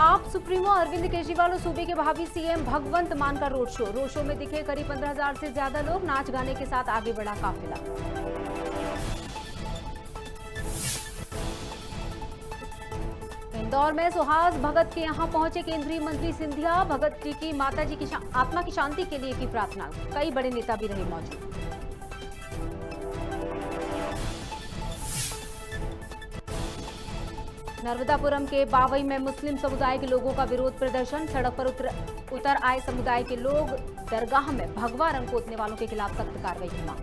आप सुप्रीमो अरविंद केजरीवाल और सूबे के भावी सीएम भगवंत मान का रोड शो में दिखे करीब 15,000 से ज्यादा लोग। नाच गाने के साथ आगे बढ़ा काफिला। इंदौर में सुहास भगत के यहां पहुंचे केंद्रीय मंत्री सिंधिया। भगत जी की माता जी की आत्मा की शांति के लिए की प्रार्थना। कई बड़े नेता भी रहे मौजूद। नर्मदापुरम के बावई में मुस्लिम समुदाय के लोगों का विरोध प्रदर्शन। सड़क पर उतर आए समुदाय के लोग दरगाह में भगवा रंग पोतने वालों के खिलाफ सख्त कार्रवाई की मांग।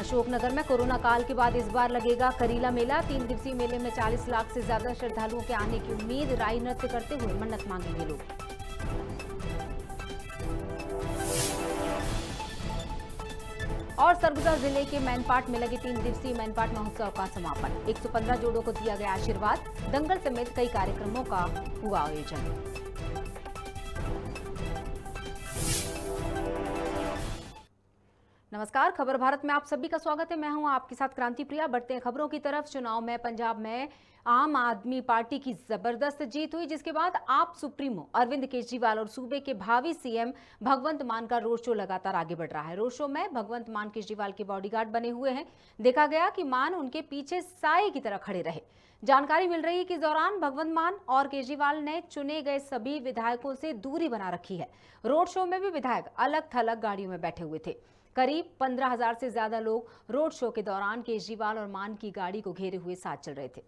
अशोकनगर में कोरोना काल के बाद इस बार लगेगा करीला मेला। 3 दिवसीय मेले में 40 लाख से ज्यादा श्रद्धालुओं के आने की उम्मीद। राई नृत्य करते हुए मन्नत मांगेंगे लोग। और सरगुजा जिले के मैनपाट में लगे 3 दिवसीय मैनपाट महोत्सव का समापन। 115 जोड़ों को दिया गया आशीर्वाद। दंगल समेत कई कार्यक्रमों का हुआ आयोजन। नमस्कार, खबर भारत में आप सभी का स्वागत है। मैं हूं आपके साथ क्रांति प्रिया। बढ़ते हैं खबरों की तरफ। चुनाव में पंजाब में आम आदमी पार्टी की जबरदस्त जीत हुई, जिसके बाद आप सुप्रीमो अरविंद केजरीवाल और सूबे के भावी सीएम भगवंत मान का रोड शो लगातार आगे बढ़ रहा है। रोड शो में भगवंत मान केजरीवाल के बॉडीगार्ड बने हुए हैं। देखा गया कि मान उनके पीछे साए की तरह खड़े रहे। जानकारी मिल रही है कि इस दौरान भगवंत मान और केजरीवाल ने चुने गए सभी विधायकों से दूरी बना रखी है। रोड शो में भी विधायक अलग थलग गाड़ियों में बैठे हुए थे। करीब 15,000 से ज्यादा लोग रोड शो के दौरान केजरीवाल और मान की गाड़ी को घेरे हुए साथ चल रहे थे।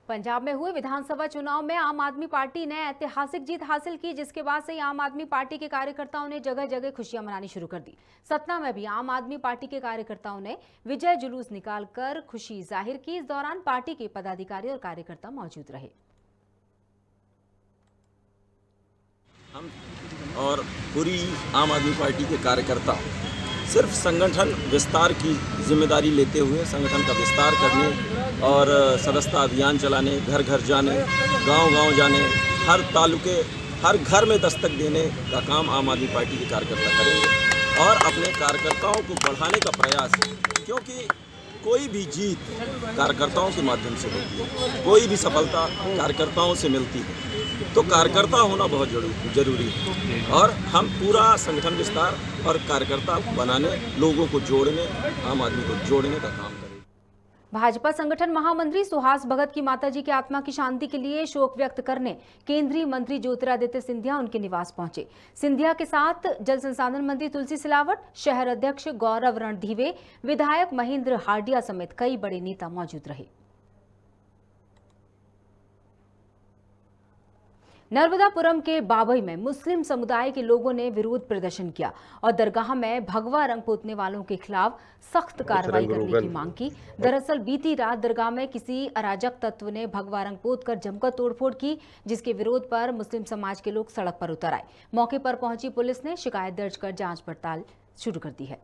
पंजाब में हुए विधानसभा चुनाव में आम आदमी पार्टी ने ऐतिहासिक जीत हासिल की, जिसके बाद से आम आदमी पार्टी के कार्यकर्ताओं ने जगह जगह खुशियां मनानी शुरू कर दी। सतना में भी आम आदमी पार्टी के कार्यकर्ताओं ने विजय जुलूस निकालकर खुशी जाहिर की। इस दौरान पार्टी के पदाधिकारी और कार्यकर्ता मौजूद रहे। हम और पूरी आम आदमी पार्टी के कार्यकर्ता सिर्फ संगठन विस्तार की जिम्मेदारी लेते हुए संगठन का विस्तार करने और सदस्यता अभियान चलाने, घर घर जाने, गांव-गांव जाने, हर तालुके, हर घर में दस्तक देने का काम आम आदमी पार्टी के कार्यकर्ता करेंगे और अपने कार्यकर्ताओं को बढ़ाने का प्रयास है, क्योंकि कोई भी जीत कार्यकर्ताओं के माध्यम से होती है, कोई भी सफलता कार्यकर्ताओं से मिलती है। तो कार्यकर्ता होना बहुत जरूरी है और हम पूरा संगठन विस्तार और कार्यकर्ता बनाने, लोगों को जोड़ने, आम आदमी को जोड़ने का काम करें। भाजपा संगठन महामंत्री सुहास भगत की माताजी की आत्मा की शांति के लिए शोक व्यक्त करने केंद्रीय मंत्री ज्योतिरादित्य सिंधिया उनके निवास पहुंचे। सिंधिया के साथ जल संसाधन मंत्री तुलसी सिलावट, शहर अध्यक्ष गौरव रणधीवे, विधायक महेंद्र हार्डिया समेत कई बड़े नेता मौजूद रहे। नर्मदापुरम के बावई में मुस्लिम समुदाय के लोगों ने विरोध प्रदर्शन किया और दरगाह में भगवा रंग पोतने वालों के खिलाफ सख्त कार्रवाई करने की मांग की। दरअसल बीती रात दरगाह में किसी अराजक तत्व ने भगवा रंग पोतकर जमकर तोड़फोड़ की, जिसके विरोध पर मुस्लिम समाज के लोग सड़क पर उतर आए। मौके पर पहुंची पुलिस ने शिकायत दर्ज कर जांच पड़ताल शुरू कर दी है।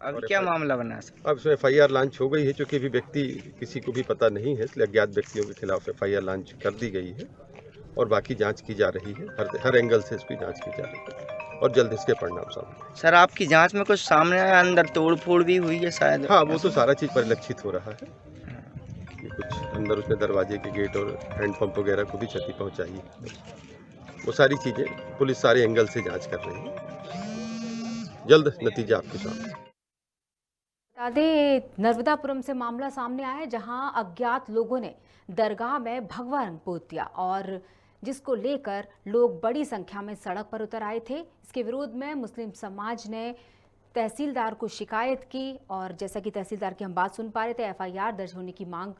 अभी क्या मामला बना है? अब इसमें FIR लॉन्च हो गई है, चूंकि भी व्यक्ति किसी को भी पता नहीं है, इसलिए अज्ञात व्यक्तियों के खिलाफ FIR लॉन्च कर दी गई है और बाकी जांच की जा रही है। हर एंगल से इसकी जांच की जा रही है और जल्द इसके परिणाम सामने। सर, आपकी जांच में कुछ सामने आया, अंदर तोड़-फोड़ भी हुई है शायद? हाँ, वो तो सारा चीज़ परिलक्षित हो रहा है कि कुछ अंदर उसने दरवाजे के गेट और हैंडपंप वगैरह को भी क्षति पहुंचाई है। वो सारी चीज़ें पुलिस सारे एंगल से जाँच कर रही है। जल्द नतीजा आपके सामने। बता दें, नर्मदापुरम से मामला सामने आया है, जहां अज्ञात लोगों ने दरगाह में भगवा रंग पोत दिया और जिसको लेकर लोग बड़ी संख्या में सड़क पर उतर आए थे। इसके विरोध में मुस्लिम समाज ने तहसीलदार को शिकायत की और जैसा कि तहसीलदार की हम बात सुन पा रहे थे, FIR दर्ज होने की मांग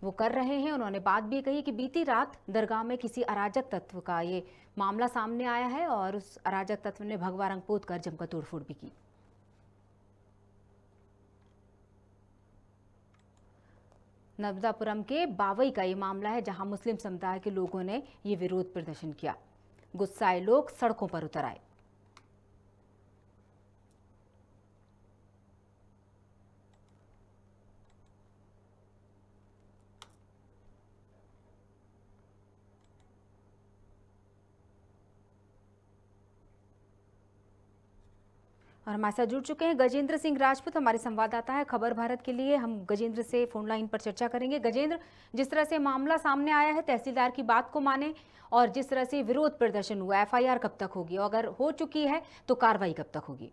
वो कर रहे हैं। उन्होंने बात भी कही कि बीती रात दरगाह में किसी अराजक तत्व का ये मामला सामने आया है और उस अराजक तत्व ने भगवा रंग पोत कर जमकर तोड़फोड़ भी की। नर्मदापुरम के बावई का ये मामला है, जहां मुस्लिम समुदाय के लोगों ने ये विरोध प्रदर्शन किया। गुस्साए लोग सड़कों पर उतर आए। और हमारे साथ जुड़ चुके हैं गजेंद्र सिंह राजपूत, हमारे संवाददाता है खबर भारत के लिए। हम गजेंद्र से फोन लाइन पर चर्चा करेंगे। गजेंद्र, जिस तरह से मामला सामने आया है, तहसीलदार की बात को माने और जिस तरह से विरोध प्रदर्शन हुआ, एफआईआर कब तक होगी, और अगर हो चुकी है तो कार्रवाई कब तक होगी?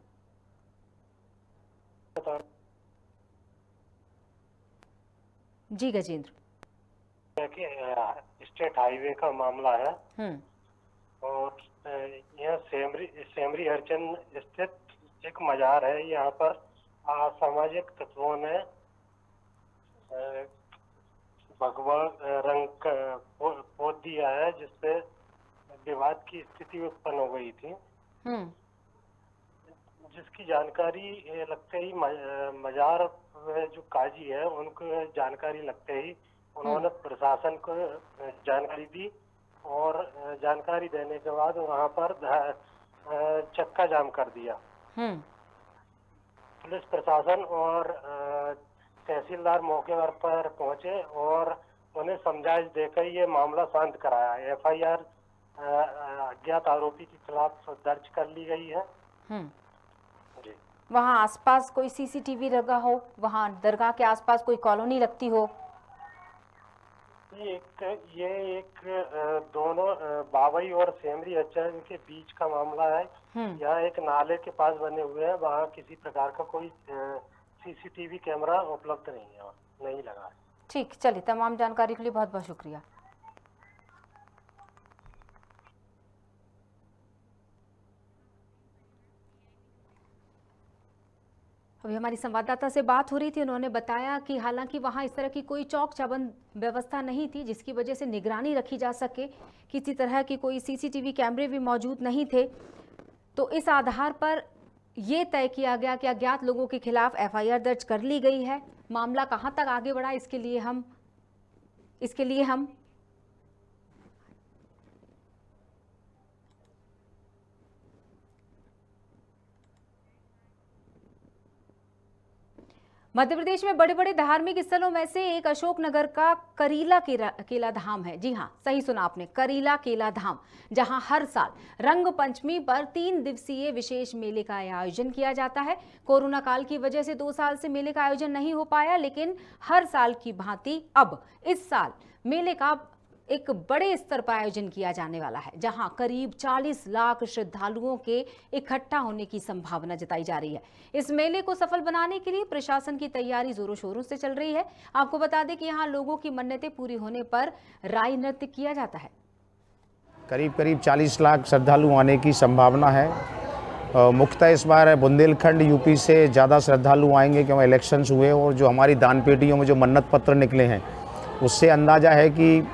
जी गजेंद्र। स्टेट हाईवे का मामला है और यह सेमरी हरचंद स्थित एक मजार है। यहाँ पर असामाजिक तत्वों ने भगवा रंग पोत दिया है, जिससे विवाद की स्थिति उत्पन्न हो गई थी, जिसकी जानकारी लगते ही मजार जो काजी है उनको जानकारी लगते ही उन्होंने प्रशासन को जानकारी दी और जानकारी देने के बाद वहां पर चक्का जाम कर दिया। पुलिस प्रशासन और तहसीलदार मौके पर पहुंचे और उन्हें समझाइश देकर ये मामला शांत कराया। एफआईआर अज्ञात आरोपी के खिलाफ दर्ज कर ली गई है। जी। वहाँ आसपास कोई सीसीटीवी लगा हो, वहाँ दरगाह के आसपास कोई कॉलोनी लगती हो? ये एक दोनों बावई और सेमरी हरचंद के बीच का मामला है। यहाँ एक नाले के पास बने हुए हैं, वहाँ किसी प्रकार का कोई सीसीटीवी कैमरा उपलब्ध नहीं है, नहीं लगा है। ठीक, चलिए, तमाम जानकारी के लिए बहुत बहुत शुक्रिया। अभी हमारी संवाददाता से बात हो रही थी, उन्होंने बताया कि हालांकि वहां इस तरह की कोई चौक चौबंद व्यवस्था नहीं थी जिसकी वजह से निगरानी रखी जा सके, किसी तरह की कोई सीसीटीवी कैमरे भी मौजूद नहीं थे, तो इस आधार पर यह तय किया गया कि अज्ञात लोगों के खिलाफ एफआईआर दर्ज कर ली गई है। मामला कहां तक आगे बढ़ा, इसके लिए हम मध्य प्रदेश में बड़े बड़े धार्मिक स्थलों में से एक अशोकनगर का करीला केला धाम है। जी हाँ, सही सुना आपने, करीला केला धाम, जहां हर साल रंग पंचमी पर 3 दिवसीय विशेष मेले का आयोजन किया जाता है। कोरोना काल की वजह से 2 साल से मेले का आयोजन नहीं हो पाया, लेकिन हर साल की भांति अब इस साल मेले का एक बड़े स्तर पर आयोजन किया जाने वाला है, जहां करीब 40 लाख श्रद्धालुओं के इकट्ठा होने की संभावना जताई जा रही है। इस मेले को सफल बनाने के लिए प्रशासन की तैयारी जोरों शोरों से चल रही है। आपको बता दें कि यहां लोगों की मन्नतें पूरी होने पर राई नृत्य किया जाता है। करीब 40 लाख श्रद्धालु आने की संभावना है। मुख्यतः इस बार बुंदेलखंड यूपी से ज़्यादा श्रद्धालु आएंगे क्योंकि इलेक्शंस हुए और जो हमारी दान पेटियों में जो मन्नत पत्र निकले हैं उससे अंदाज़ा है कि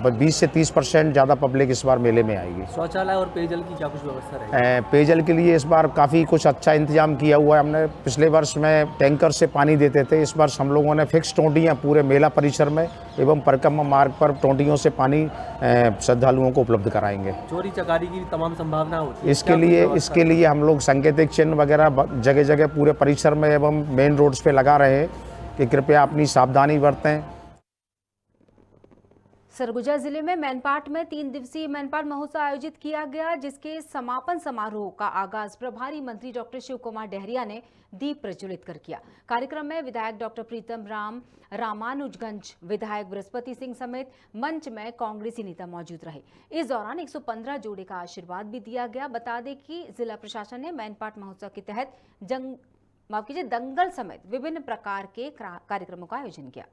20 से 30% ज़्यादा पब्लिक इस बार मेले में आएगी। शौचालय और पेयजल की क्या कुछ व्यवस्था रहेगी? पेयजल के लिए इस बार काफ़ी कुछ अच्छा इंतजाम किया हुआ है हमने। पिछले वर्ष में टैंकर से पानी देते थे, इस बार हम लोगों ने फिक्स टोंटियाँ पूरे मेला परिसर में एवं परिक्रमा मार्ग पर टोंटियों से पानी श्रद्धालुओं को उपलब्ध कराएंगे। चोरी चकारी की तमाम संभावना होती है, इसके लिए हम लोग संकेतिक चिन्ह वगैरह जगह जगह पूरे परिसर में एवं मेन रोड्स पे लगा रहे हैं कि कृपया अपनी सावधानी बरतें। सरगुजा जिले में मैनपाट में 3 दिवसीय मैनपाट महोत्सव आयोजित किया गया, जिसके समापन समारोह का आगाज प्रभारी मंत्री डॉक्टर शिव कुमार डहरिया ने दीप प्रज्वलित कर किया। कार्यक्रम में विधायक डॉक्टर प्रीतम राम, रामानुजगंज विधायक बृहस्पति सिंह समेत मंच में कांग्रेसी नेता मौजूद रहे। इस दौरान 115 जोड़े का आशीर्वाद भी दिया गया। बता दें कि जिला प्रशासन ने मैनपाट महोत्सव के तहत दंगल समेत विभिन्न प्रकार के कार्यक्रमों का आयोजन किया।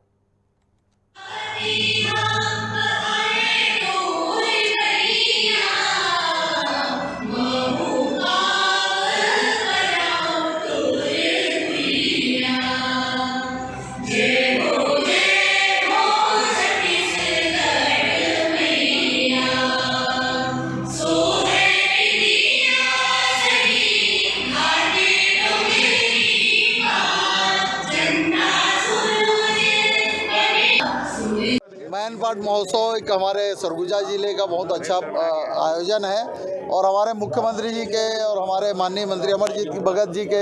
मैनपाट महोत्सव एक हमारे सरगुजा जिले का बहुत अच्छा आयोजन है और हमारे मुख्यमंत्री जी के और हमारे माननीय मंत्री अमरजीत भगत जी के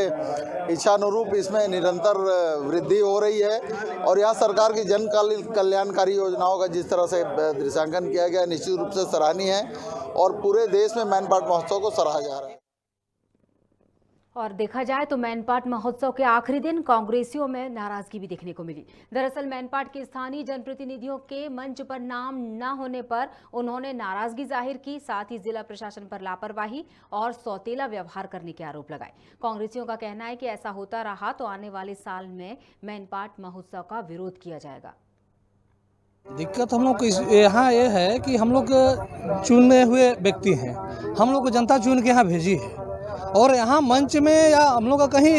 इच्छानुरूप इसमें निरंतर वृद्धि हो रही है और यहाँ सरकार की जन कल्याणकारी योजनाओं का जिस तरह से दृश्यांकन किया गया निश्चित रूप से सराहनीय है और पूरे देश में मैनपाट महोत्सव को सराहा जा रहा है। और देखा जाए तो मैनपाट महोत्सव के आखिरी दिन कांग्रेसियों में नाराजगी भी देखने को मिली। दरअसल मैनपाट के स्थानीय जनप्रतिनिधियों के मंच पर नाम न होने पर उन्होंने नाराजगी जाहिर की, साथ ही जिला प्रशासन पर लापरवाही और सौतेला व्यवहार करने के आरोप लगाए। कांग्रेसियों का कहना है कि ऐसा होता रहा तो आने वाले साल में मैनपाट महोत्सव का विरोध किया जाएगा। दिक्कत हम लोग को यहाँ ये है कि हम लोग चुने हुए व्यक्ति हैं, हम लोग को जनता चुन के यहाँ भेजी है और यहाँ मंच में या हम लोग का कहीं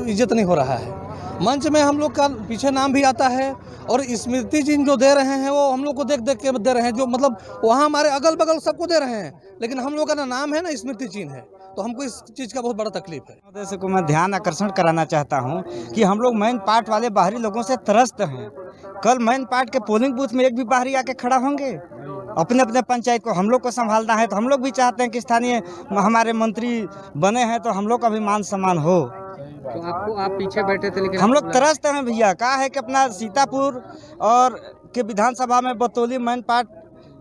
इज्जत नहीं हो रहा है। मंच में हम लोग का पीछे नाम भी आता है और स्मृति चिन्ह जो दे रहे हैं वो हम लोग को देख देख के दे रहे हैं, जो मतलब वहाँ हमारे अगल बगल सबको दे रहे हैं, लेकिन हम लोग का ना नाम है ना स्मृति चिन्ह है, तो हमको इस चीज़ का बहुत बड़ा तकलीफ है। उद्देश्य को मैं ध्यान आकर्षण कराना चाहता हूँ कि हम लोग मैन पार्ट वाले बाहरी लोगों से त्रस्त हैं। कल मैन पार्ट के पोलिंग बूथ में एक भी बाहरी आके खड़ा होंगे? अपने अपने पंचायत को हम लोग को संभालना है, तो हम लोग भी चाहते हैं कि स्थानीय हमारे मंत्री बने हैं तो हम लोग का भी मान सम्मान हो। तो आप पीछे बैठे थे, लेकिन हम लोग त्रस्त हैं भैया। कहा है कि अपना सीतापुर और के विधानसभा में बतौली, मैन पार्ट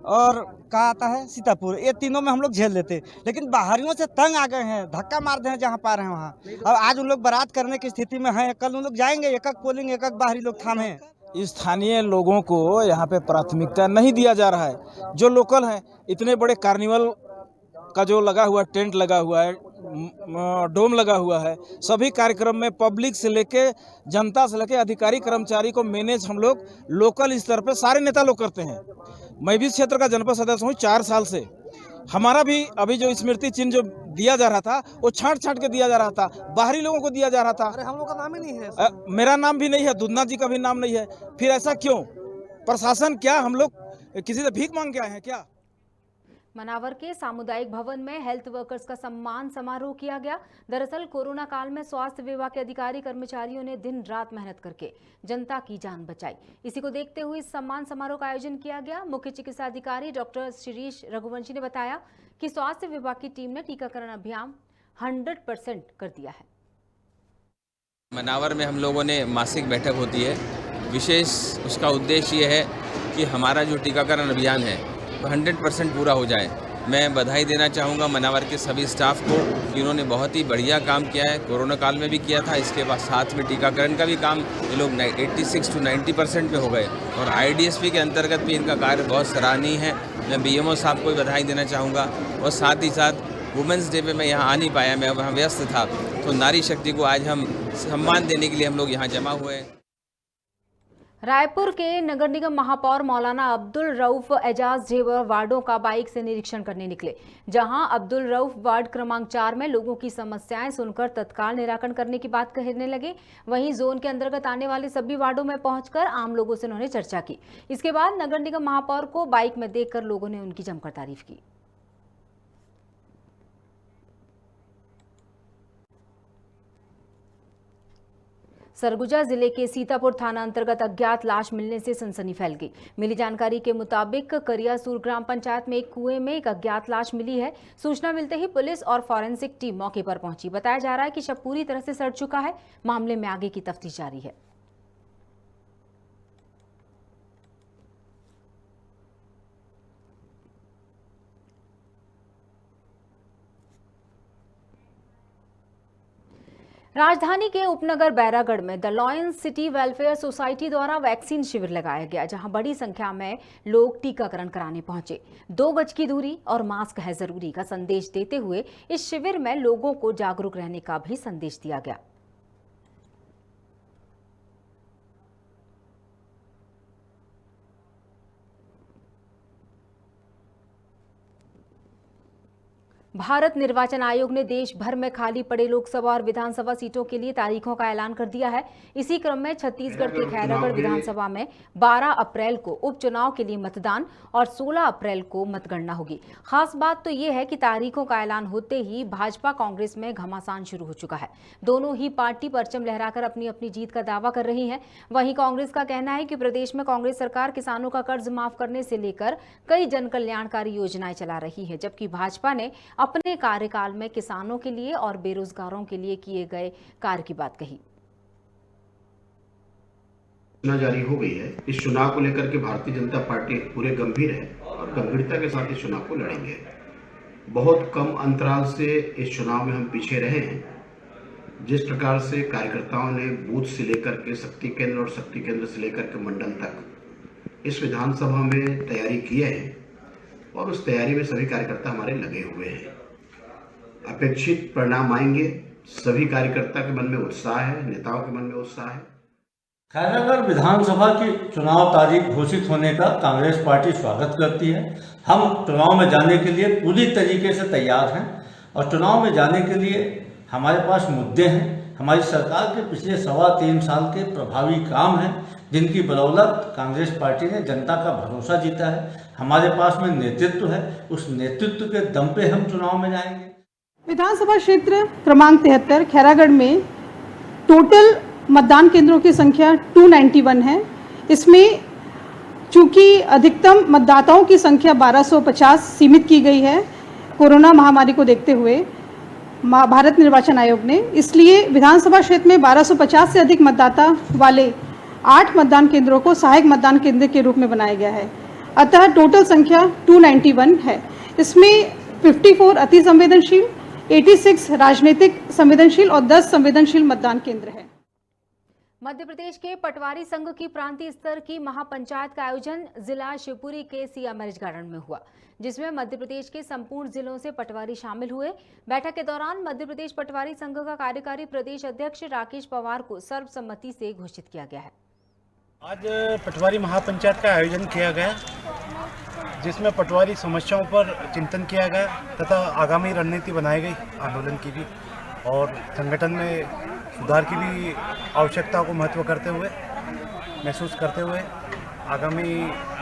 और कहा आता है सीतापुर, ये तीनों में हम लोग झेल लेते, लेकिन बाहरियों से तंग आ गए हैं, धक्का मार दे हैं जहाँ पा रहे हैं वहाँ। अब आज उन लोग बारात करने की स्थिति में हैं, कल उन लोग जाएंगे, एक एक पोलिंग एक एक बाहरी लोग थामे। स्थानीय लोगों को यहाँ पे प्राथमिकता नहीं दिया जा रहा है। जो लोकल हैं, इतने बड़े कार्निवल का जो लगा हुआ टेंट लगा हुआ है, डोम लगा हुआ है, सभी कार्यक्रम में पब्लिक से लेके जनता से लेके अधिकारी कर्मचारी को मैनेज हम लोग लोकल स्तर पे सारे नेता लोग करते हैं। मैं भी इस क्षेत्र का जनपद सदस्य हूँ 4 साल से। हमारा भी अभी जो स्मृति चिन्ह जो दिया जा रहा था वो छांट के दिया जा रहा था, बाहरी लोगों को दिया जा रहा था। अरे हम लोग का नाम ही नहीं है, मेरा नाम भी नहीं है, दुधना जी का भी नाम नहीं है। फिर ऐसा क्यों? प्रशासन क्या हम लोग किसी से भीख मांग के आए हैं क्या? मनावर के सामुदायिक भवन में हेल्थ वर्कर्स का सम्मान समारोह किया गया। दरअसल कोरोना काल में स्वास्थ्य विभाग के अधिकारी कर्मचारियों ने दिन रात मेहनत करके जनता की जान बचाई। इसी को देखते हुए इस सम्मान समारोह का आयोजन किया गया। मुख्य चिकित्सा अधिकारी डॉक्टर शिरीष रघुवंशी ने बताया कि स्वास्थ्य विभाग की टीम ने टीकाकरण अभियान 100% कर दिया है। मनावर में हम लोगों ने मासिक बैठक होती है, विशेष उसका उद्देश्य ये है कि हमारा जो टीकाकरण अभियान है 100% पूरा हो जाए। मैं बधाई देना चाहूँगा मनावर के सभी स्टाफ को, जिन्होंने बहुत ही बढ़िया काम किया है। कोरोना काल में भी किया था, इसके बाद साथ में टीकाकरण का भी काम ये लोग 86 to 90% पे हो गए और IDSP के अंतर्गत भी इनका कार्य बहुत सराहनीय है। मैं BMO साहब को भी बधाई देना चाहूँगा और साथ ही साथ वुमेंस डे पे मैं यहाँ आ नहीं पाया, मैं वहाँ व्यस्त था, तो नारी शक्ति को आज हम सम्मान देने के लिए हम लोग यहाँ जमा हुए हैं। रायपुर के नगर निगम महापौर मौलाना अब्दुल रऊफ एजाज जेवर वार्डों का बाइक से निरीक्षण करने निकले, जहां अब्दुल रऊफ वार्ड क्रमांक 4 में लोगों की समस्याएं सुनकर तत्काल निराकरण करने की बात कहने लगे। वहीं जोन के अंतर्गत आने वाले सभी वार्डों में पहुंचकर आम लोगों से उन्होंने चर्चा की। इसके बाद नगर निगम महापौर को बाइक में देखकर लोगों ने उनकी जमकर तारीफ की। सरगुजा जिले के सीतापुर थाना अंतर्गत अज्ञात लाश मिलने से सनसनी फैल गई। मिली जानकारी के मुताबिक करियासूर ग्राम पंचायत में एक कुएं में एक अज्ञात लाश मिली है। सूचना मिलते ही पुलिस और फॉरेंसिक टीम मौके पर पहुंची। बताया जा रहा है कि शव पूरी तरह से सड़ चुका है। मामले में आगे की तफ्तीश जारी है। राजधानी के उपनगर बैरागढ़ में the lions city welfare society द्वारा वैक्सीन शिविर लगाया गया, जहां बड़ी संख्या में लोग टीकाकरण कराने पहुंचे। 2 गज की दूरी और मास्क है जरूरी का संदेश देते हुए इस शिविर में लोगों को जागरूक रहने का भी संदेश दिया गया। भारत निर्वाचन आयोग ने देश भर में खाली पड़े लोकसभा और विधानसभा सीटों के लिए तारीखों का ऐलान कर दिया है। इसी क्रम में छत्तीसगढ़ के खैरागढ़ विधानसभा में 12 अप्रैल को उपचुनाव के लिए मतदान और 16 अप्रैल को मतगणना होगी। खास बात तो ये है कि तारीखों का ऐलान होते ही भाजपा कांग्रेस में घमासान शुरू हो चुका है। दोनों ही पार्टी परचम लहराकर अपनी अपनी जीत का दावा कर रही है। वहीं कांग्रेस का कहना है कि प्रदेश में कांग्रेस सरकार किसानों का कर्ज माफ करने से लेकर कई जन कल्याणकारी योजनाएं चला रही है, जबकि भाजपा ने अपने कार्यकाल में किसानों के लिए और बेरोजगारों के लिए किए गए कार्य की बात कही। चुनाव जारी हो गई है। इस चुनाव को लेकर के भारतीय जनता पार्टी पूरे गंभीर है और गंभीरता के साथ इस चुनाव को लड़ेंगे। बहुत कम अंतराल से इस चुनाव में हम पीछे रहे हैं जिस प्रकार से कार्यकर्ताओं ने बूथ से लेकर के शक्ति केंद्र और शक्ति केंद्र से लेकर के मंडल तक इस विधानसभा में तैयारी की है और उस तैयारी में सभी कार्यकर्ता हमारे लगे हुए हैं। अपेक्षित परिणाम आएंगे। सभी कार्यकर्ता के मन में उत्साह है, नेताओं के मन में उत्साह है। खैरागढ़ विधानसभा की चुनाव तारीख घोषित होने का कांग्रेस पार्टी स्वागत करती है। हम चुनाव में जाने के लिए पूरी तरीके से तैयार हैं और चुनाव में जाने के लिए हमारे पास मुद्दे हैं। हमारी सरकार के पिछले 3.25 साल के प्रभावी काम हैं, जिनकी बदौलत कांग्रेस पार्टी ने जनता का भरोसा जीता है। हमारे पास में नेतृत्व है, उस नेतृत्व के दम पे हम चुनाव में जाएंगे। विधानसभा क्षेत्र क्रमांक 73 खैरागढ़ में टोटल मतदान केंद्रों की संख्या 291 है। इसमें चूंकि अधिकतम मतदाताओं की संख्या 1250 सीमित की गई है कोरोना महामारी को देखते हुए भारत निर्वाचन आयोग ने, इसलिए विधानसभा क्षेत्र में 1250 से अधिक मतदाता वाले 8 मतदान केंद्रों को सहायक मतदान केंद्र के रूप में बनाया गया है। अतः टोटल संख्या 291 है। इसमें 54 अति संवेदनशील, 86 राजनीतिक संवेदनशील और 10 संवेदनशील मतदान केंद्र है। मध्य प्रदेश के पटवारी संघ की प्रांतीय स्तर की महापंचायत का आयोजन जिला शिवपुरी के सिया मैरिज गार्डन में हुआ, जिसमें मध्य प्रदेश के संपूर्ण जिलों से पटवारी शामिल हुए। बैठक के दौरान मध्य प्रदेश पटवारी संघ का कार्यकारी प्रदेश अध्यक्ष राकेश पवार को सर्वसम्मति से घोषित किया गया है। आज पटवारी महापंचायत का आयोजन किया गया, जिसमें पटवारी समस्याओं पर चिंतन किया गया तथा आगामी रणनीति बनाई गई आंदोलन की भी, और संगठन में सुधार की भी आवश्यकता को महत्व करते हुए महसूस करते हुए आगामी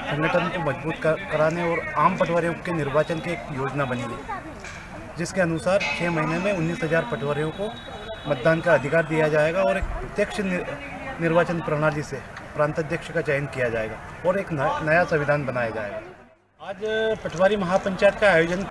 संगठन को मजबूत कराने और आम पटवारियों के निर्वाचन की एक योजना बनी है, जिसके अनुसार 6 महीने में 19,000 पटवारियों को मतदान का अधिकार दिया जाएगा और एक प्रत्यक्ष निर्वाचन प्रणाली से प्रांताध्यक्ष का चयन किया जाएगा और एक नया संविधान बनाया जाएगा। आज पटवारी महापंचायत का आयोजन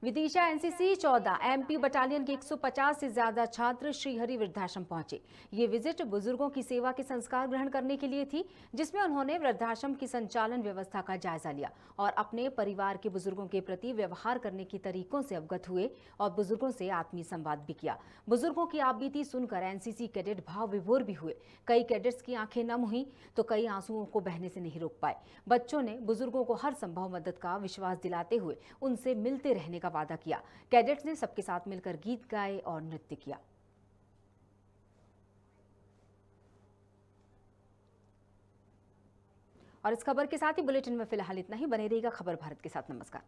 विदिशा एनसीसी 14 एमपी बटालियन के 150 से ज्यादा छात्र श्रीहरि वृद्धाश्रम पहुंचे। ये विजिट बुजुर्गों की सेवा के संस्कार ग्रहण करने के लिए थी, जिसमें उन्होंने वृद्धाश्रम की संचालन व्यवस्था का जायजा लिया और अपने परिवार के बुजुर्गों के प्रति व्यवहार करने के तरीकों से अवगत हुए और बुजुर्गों से आत्मीय संवाद भी किया। बुजुर्गों की आपबीती सुनकर एनसीसी कैडेट भाव विभोर भी हुए। कई कैडेट्स की आंखें नम हुई तो कई आंसुओं को बहने से नहीं रोक पाए। बच्चों ने बुजुर्गों को हर संभव मदद का विश्वास दिलाते हुए उनसे मिलते रहने का वादा किया। कैडेट्स ने सबके साथ मिलकर गीत गाए और नृत्य किया। और इस खबर के साथ ही बुलेटिन में फिलहाल इतना ही। बने रहिएगा खबर भारत के साथ। नमस्कार।